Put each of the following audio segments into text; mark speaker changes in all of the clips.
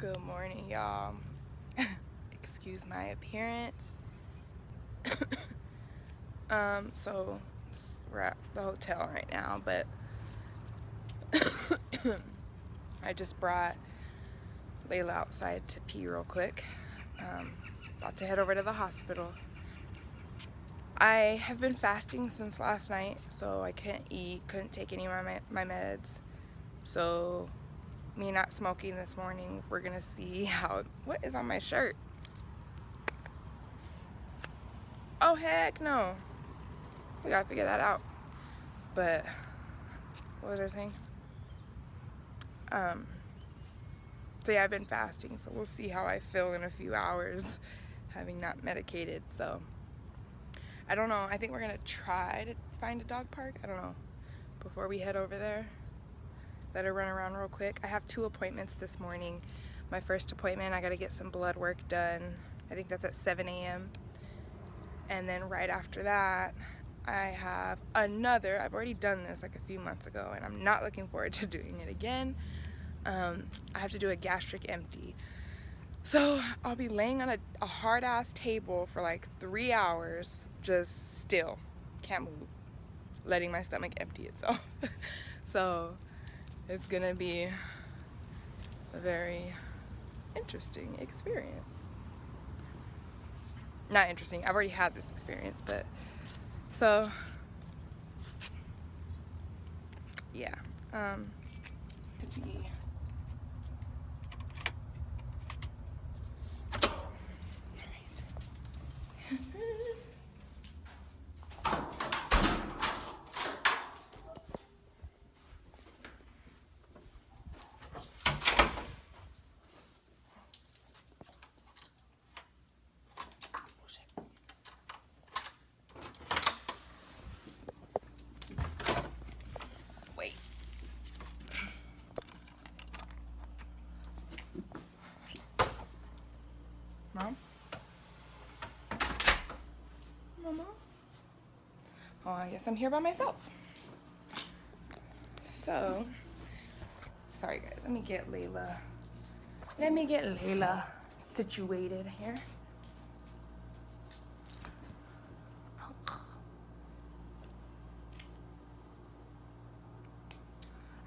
Speaker 1: Good morning, y'all. Excuse my appearance. So we're at the hotel right now, but I just brought Layla outside to pee real quick. About to head over to the hospital. I have been fasting since last night, so I couldn't eat, couldn't take any of my meds. So me not smoking this morning, we're gonna see what is on my shirt. Oh heck no, we gotta figure that out. But what was I saying? So yeah, I've been fasting, so we'll see how I feel in a few hours having not medicated. So I don't know, I think we're gonna try to find a dog park, I don't know, before we head over there. Let her run around real quick. I have 2 appointments this morning. My first appointment, I gotta get some blood work done. I think that's at 7 a.m. And then right after that, I have another, I've already done this like a few months ago and I'm not looking forward to doing it again. I have to do a gastric empty. So I'll be laying on a hard ass table for like 3 hours, just still, can't move, letting my stomach empty itself. So it's gonna be a very interesting experience. Not interesting, I've already had this experience, but so yeah, could be Mom? Mama? Oh, I guess I'm here by myself. So, sorry guys, let me get Layla situated here.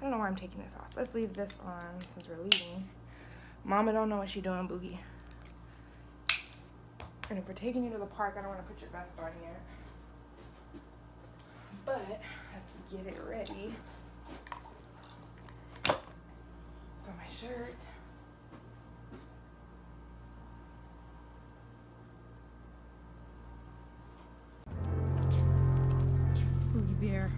Speaker 1: I don't know why I'm taking this off. Let's leave this on since we're leaving. Mama don't know what she's doing, Boogie. And if we're taking you to the park, I don't want to put your vest on yet. But let's get it ready. It's on my shirt.
Speaker 2: Boogie Bear.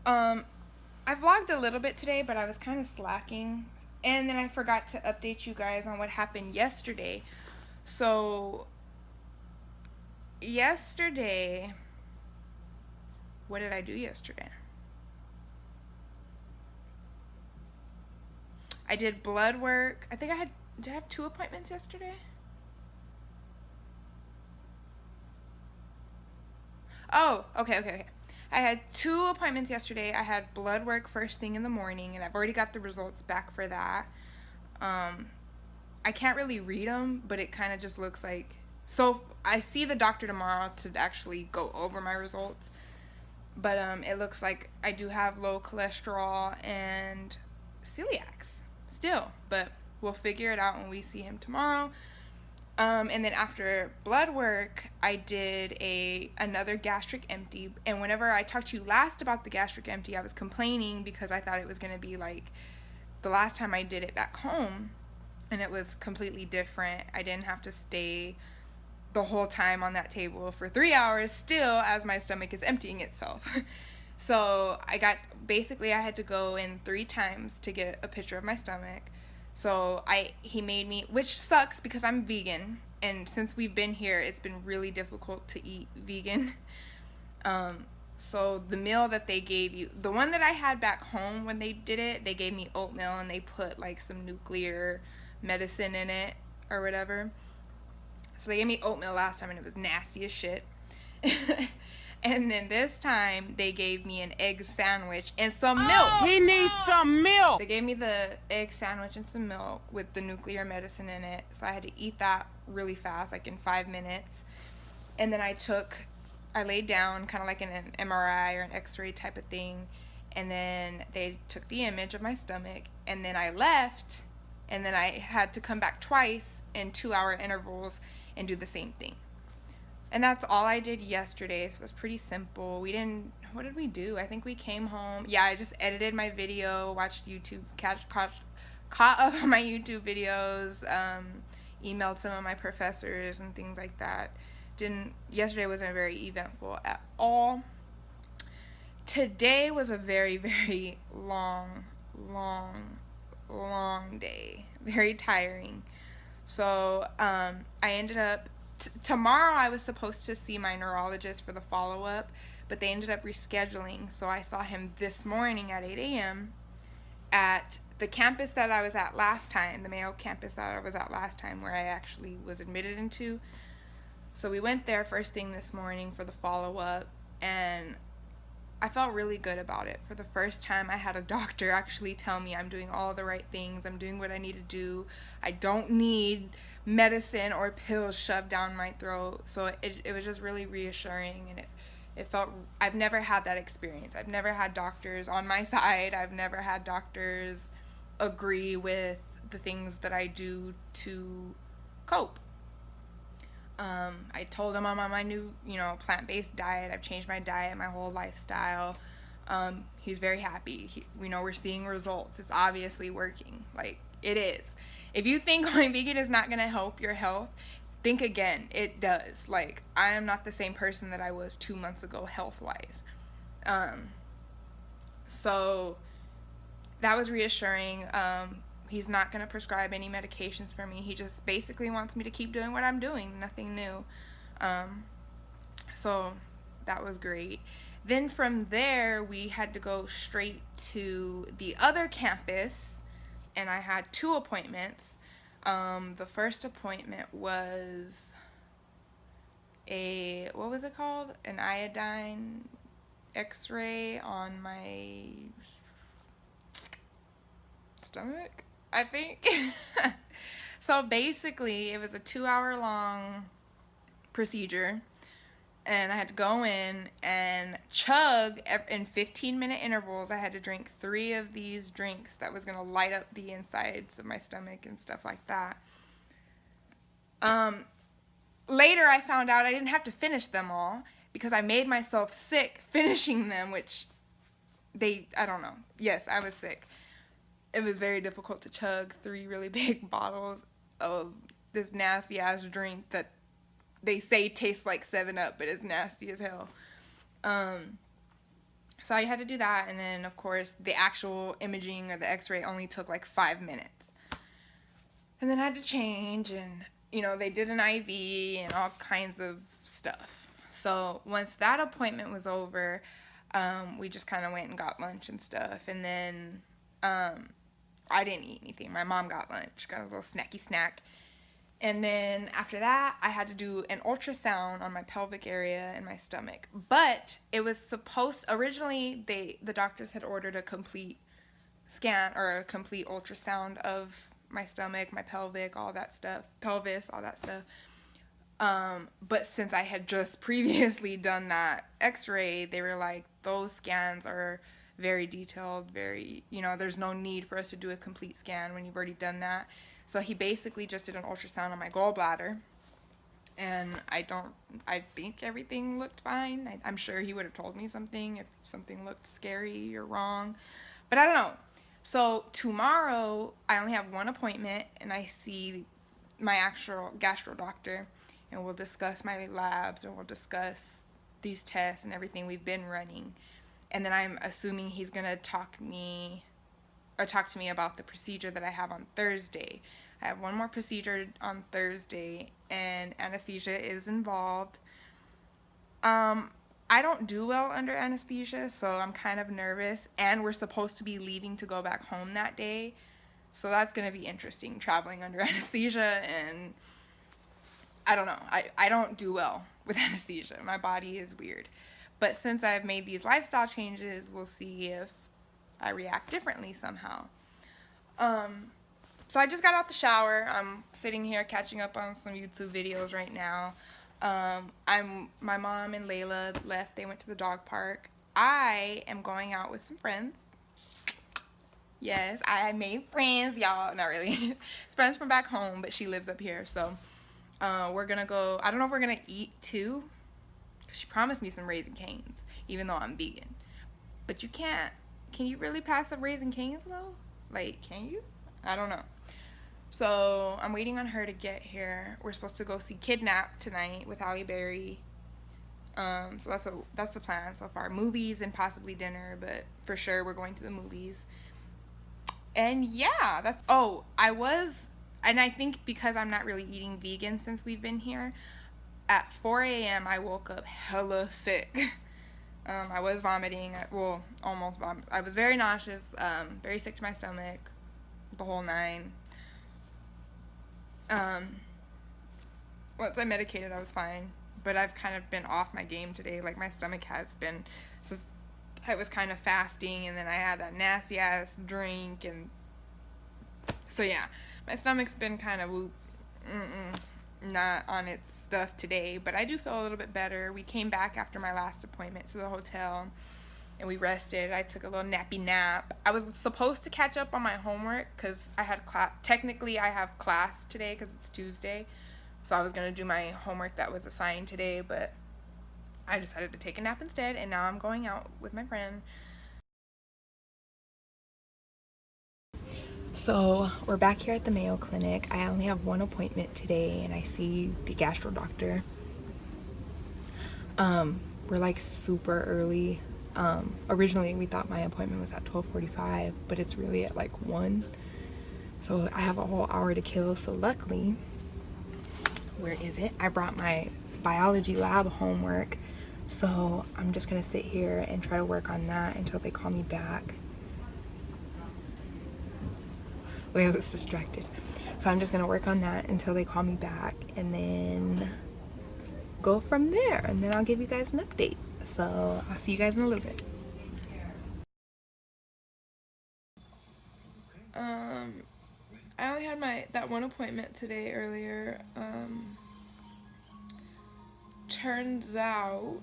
Speaker 1: I vlogged a little bit today, but I was kind of slacking. And then I forgot to update you guys on what happened yesterday. So, yesterday, what did I do yesterday? I did blood work. I think did I have 2 appointments yesterday? Oh, okay. I had 2 appointments yesterday. I had blood work first thing in the morning, and I've already got the results back for that. I can't really read them, but it kind of just looks like... So, I see the doctor tomorrow to actually go over my results. But it looks like I do have low cholesterol and celiacs still. But we'll figure it out when we see him tomorrow. And then after blood work, I did another gastric empty. And whenever I talked to you last about the gastric empty, I was complaining because I thought it was going to be like the last time I did it back home. And it was completely different. I didn't have to stay the whole time on that table for 3 hours still as my stomach is emptying itself. So I had to go in 3 times to get a picture of my stomach. So he made me, which sucks because I'm vegan, and since we've been here, it's been really difficult to eat vegan. So the meal that they gave you, the one that I had back home when they did it, they gave me oatmeal and they put like some nuclear medicine in it or whatever. So they gave me oatmeal last time and it was nasty as shit. And then this time, they gave me an egg sandwich and some milk.
Speaker 3: He needs some milk.
Speaker 1: They gave me the egg sandwich and some milk with the nuclear medicine in it. So I had to eat that really fast, like in 5 minutes. And then I laid down kind of like in an MRI or an x-ray type of thing. And then they took the image of my stomach. And then I left. And then I had to come back twice in 2-hour intervals and do the same thing. And that's all I did yesterday, so it was pretty simple. What did we do? I think we came home. Yeah, I just edited my video, watched YouTube, caught up on my YouTube videos, emailed some of my professors and things like that. Yesterday wasn't very eventful at all. Today was a very, very long day. Very tiring. So, I ended up... tomorrow I was supposed to see my neurologist for the follow-up, but they ended up rescheduling. So I saw him this morning at 8 a.m. at the campus that I was at last time, the Mayo campus that I was at last time, where I actually was admitted into. So we went there first thing this morning for the follow-up, and I felt really good about it. For the first time, I had a doctor actually tell me I'm doing all the right things, I'm doing what I need to do, I don't need medicine or pills shoved down my throat. So it was just really reassuring, and it felt... I've never had that experience. I've never had doctors on my side. I've never had doctors agree with the things that I do to cope. I told him I'm on my new, plant-based diet. I've changed my diet, my whole lifestyle. He's very happy. We're seeing results. It's obviously working. Like, it is. If you think going vegan is not going to help your health, think again. It does. Like, I am not the same person that I was 2 months ago health-wise. So that was reassuring. He's not going to prescribe any medications for me. He just basically wants me to keep doing what I'm doing. Nothing new. So that was great. Then from there, we had to go straight to the other campus, and I had 2 appointments. The first appointment was what was it called? An iodine x-ray on my stomach, I think. So basically, it was a 2-hour long procedure, and I had to go in and chug in 15-minute intervals. I had to drink 3 of these drinks that was going to light up the insides of my stomach and stuff like that. Later, I found out I didn't have to finish them all because I made myself sick finishing them, which I don't know. Yes, I was sick. It was very difficult to chug 3 really big bottles of this nasty-ass drink that they say tastes like 7-Up, but it's nasty as hell. So I had to do that, and then of course the actual imaging or the x-ray only took like 5 minutes. And then I had to change, and they did an IV and all kinds of stuff. So once that appointment was over, we just kind of went and got lunch and stuff. And then I didn't eat anything. My mom got lunch, got a little snacky snack. And then after that, I had to do an ultrasound on my pelvic area and my stomach. But it was originally the doctors had ordered a complete scan or a complete ultrasound of my stomach, my pelvic, all that stuff, pelvis, all that stuff. But since I had just previously done that x-ray, they were like, those scans are very detailed, there's no need for us to do a complete scan when you've already done that. So he basically just did an ultrasound on my gallbladder, and I think everything looked fine. I'm sure he would have told me something if something looked scary or wrong, but I don't know. So tomorrow I only have one appointment, and I see my actual gastro doctor, and we'll discuss my labs, and we'll discuss these tests and everything we've been running. And then I'm assuming he's gonna talk to me about the procedure that I have on Thursday. I have one more procedure on Thursday, and anesthesia is involved. I don't do well under anesthesia, so I'm kind of nervous, and we're supposed to be leaving to go back home that day. So that's going to be interesting, traveling under anesthesia, and I don't know. I don't do well with anesthesia. My body is weird. But since I've made these lifestyle changes, we'll see if I react differently somehow. So I just got out the shower. I'm sitting here catching up on some YouTube videos right now. My mom and Layla left. They went to the dog park. I am going out with some friends. Yes, I made friends, y'all. Not really. It's friends from back home, but she lives up here. So we're going to go. I don't know if we're going to eat too, because she promised me some Raisin Canes, even though I'm vegan. But you can't. Can you really pass up Raisin Canes, though? Like, can you? I don't know. So I'm waiting on her to get here. We're supposed to go see Kidnap tonight with Halle Berry. So that's the plan so far. Movies and possibly dinner, but for sure we're going to the movies. And yeah, I think because I'm not really eating vegan since we've been here, at 4 a.m. I woke up hella sick. I was vomiting. Almost vomiting. I was very nauseous, very sick to my stomach, the whole nine. Once I medicated, I was fine, but I've kind of been off my game today. Like, my stomach has been, since I was kind of fasting, and then I had that nasty ass drink, and so yeah, my stomach's been kind of not on its stuff today, but I do feel a little bit better. We came back after my last appointment to the hotel, and we rested. I took a little nappy nap. I was supposed to catch up on my homework because I had class. Technically, I have class today because it's Tuesday. So I was going to do my homework that was assigned today, but I decided to take a nap instead, and now I'm going out with my friend. So we're back here at the Mayo Clinic. I only have one appointment today, and I see the gastro doctor. We're like super early. Originally we thought my appointment was at 12:45, but it's really at like 1. So I have a whole hour to kill. So luckily, where is it? I brought my biology lab homework. So I'm just gonna sit here and try to work on that until they call me back. Layla's distracted. So I'm just gonna work on that until they call me back, and then go from there, and then I'll give you guys an update. So I'll see you guys in a little bit. I only had that one appointment today earlier. Turns out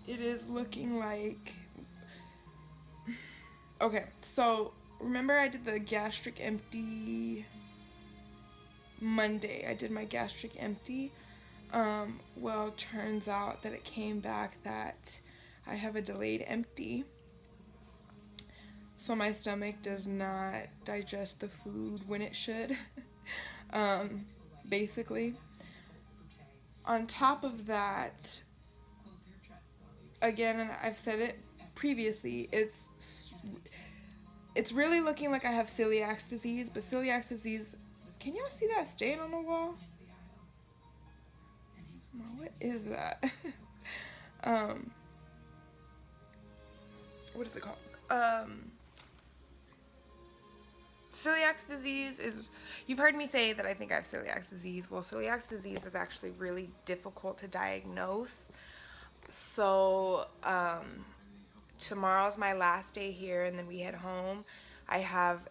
Speaker 1: it is looking like, okay, so remember I did the gastric empty Monday. I did my gastric empty. Well, turns out that it came back that I have a delayed empty. So my stomach does not digest the food when it should. Basically. On top of that, again, and I've said it previously, it's really looking like I have celiac disease, but celiac disease, can y'all see that stain on the wall? What is that? What is it called? Celiac disease is, you've heard me say that I think I have celiac disease. Well, celiac disease is actually really difficult to diagnose. So, tomorrow's my last day here, and then we head home. I have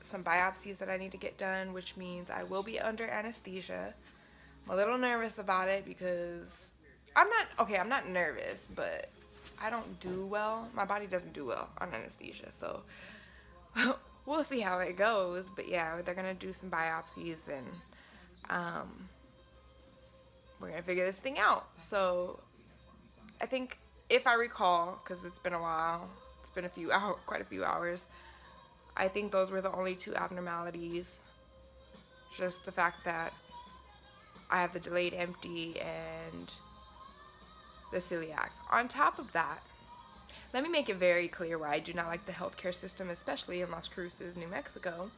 Speaker 1: some biopsies that I need to get done, which means I will be under anesthesia. I'm a little nervous about it because I'm not nervous, but I don't do well. My body doesn't do well on anesthesia, so we'll see how it goes. But yeah, they're gonna do some biopsies, and we're gonna figure this thing out. So I think, if I recall, because it's been a while, it's been quite a few hours, I think those were the only two abnormalities. Just the fact that I have the delayed empty and the celiacs. On top of that, let me make it very clear why I do not like the healthcare system, especially in Las Cruces, New Mexico.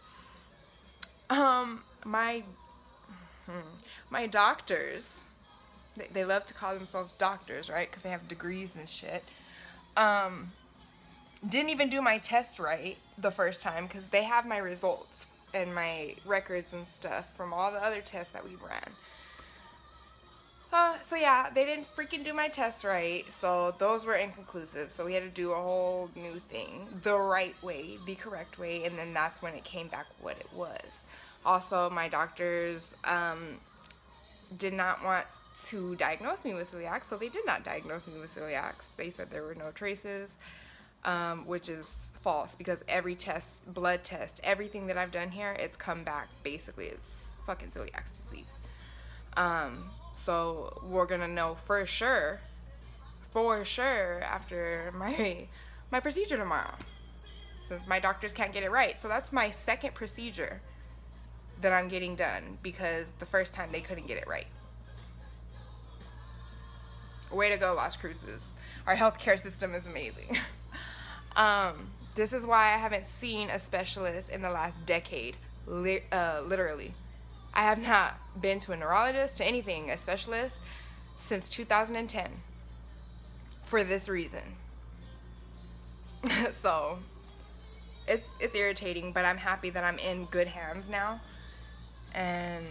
Speaker 1: My doctors, they love to call themselves doctors, right? Because they have degrees and shit. Didn't even do my test right the first time because they have my results and my records and stuff from all the other tests that we ran. So yeah, they didn't freaking do my test right, so those were inconclusive. So we had to do a whole new thing, the right way, the correct way, and then that's when it came back what it was. Also, my doctors did not want to diagnose me with celiac, so they did not diagnose me with celiac. They said there were no traces, which is false because every test, blood test, everything that I've done here, it's come back basically it's fucking celiac disease. So we're gonna know for sure after my procedure tomorrow, since my doctors can't get it right. So that's my second procedure that I'm getting done because the first time they couldn't get it right. Way to go, Las Cruces. Our healthcare system is amazing. This is why I haven't seen a specialist in the last decade, literally. I have not been to a neurologist, to anything, a specialist, since 2010 for this reason. So it's irritating, but I'm happy that I'm in good hands now. And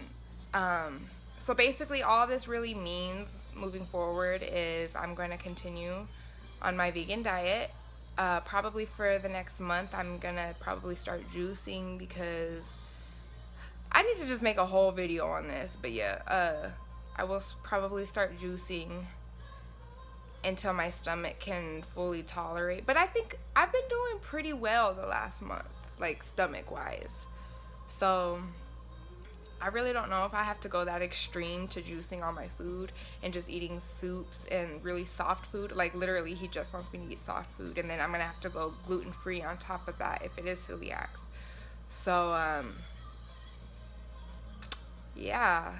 Speaker 1: so basically all this really means moving forward is I'm going to continue on my vegan diet. Probably for the next month, I'm going to probably start juicing because I need to just make a whole video on this, but yeah, I will probably start juicing until my stomach can fully tolerate. But I think I've been doing pretty well the last month, like stomach-wise. So I really don't know if I have to go that extreme to juicing all my food and just eating soups and really soft food. Like literally, he just wants me to eat soft food, and then I'm gonna have to go gluten-free on top of that if it is celiac. So yeah,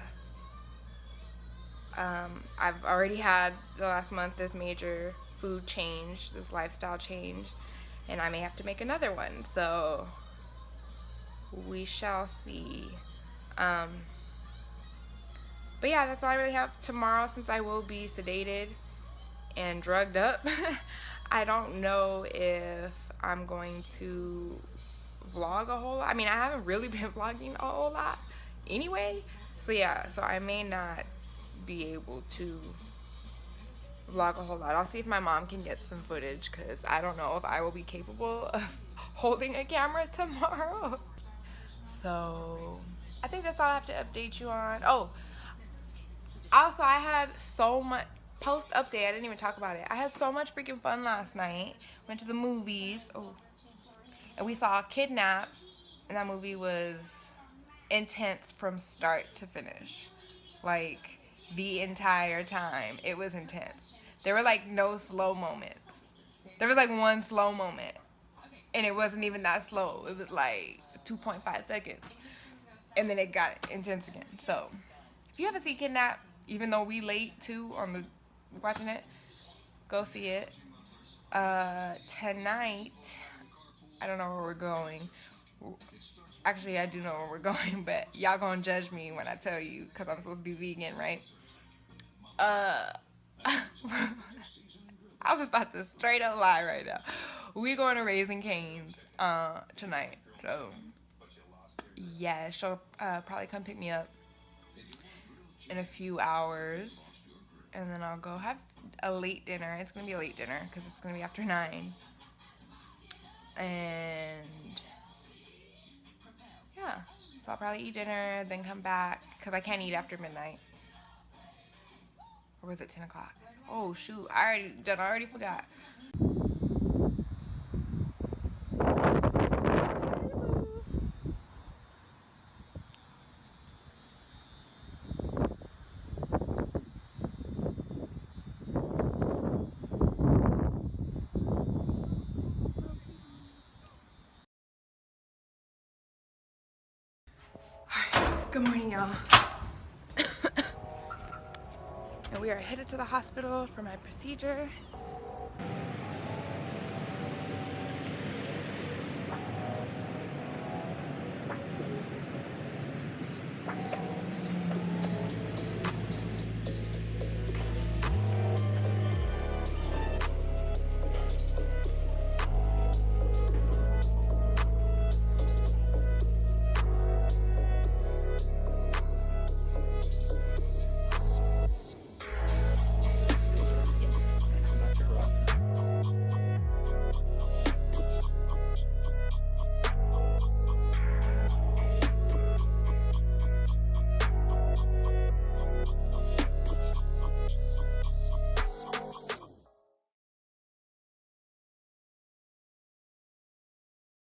Speaker 1: I've already had the last month this major food change, this lifestyle change, and I may have to make another one, so we shall see. But yeah, that's all I really have tomorrow, since I will be sedated and drugged up. I don't know if I'm going to vlog a whole lot. I mean, I haven't really been vlogging a whole lot anyway, so yeah, so I may not be able to vlog a whole lot. I'll see if my mom can get some footage, because I don't know if I will be capable of holding a camera tomorrow. So I think that's all I have to update you on. Oh, also I had so much post update, I didn't even talk about it. I had so much freaking fun last night. Went to the movies. Oh, and we saw Kidnap, and that movie was intense from start to finish. Like, the entire time it was intense. There were like no slow moments. There was like one slow moment, and it wasn't even that slow. It was like 2.5 seconds, and then it got intense again. So if you haven't seen Kidnap, even though we late too on the watching it, go see it. Tonight, I don't know where we're going. Actually, I do know where we're going, but y'all gonna judge me when I tell you because I'm supposed to be vegan, right? I was about to straight up lie right now. We going to Raising Cane's tonight. So yeah, she'll probably come pick me up in a few hours, and then I'll go have a late dinner. It's gonna be a late dinner because it's gonna be after 9. And yeah, so I'll probably eat dinner, then come back because I can't eat after midnight. Or was it 10 o'clock? Oh shoot, I already forgot. Good morning, y'all. And we are headed to the hospital for my procedure.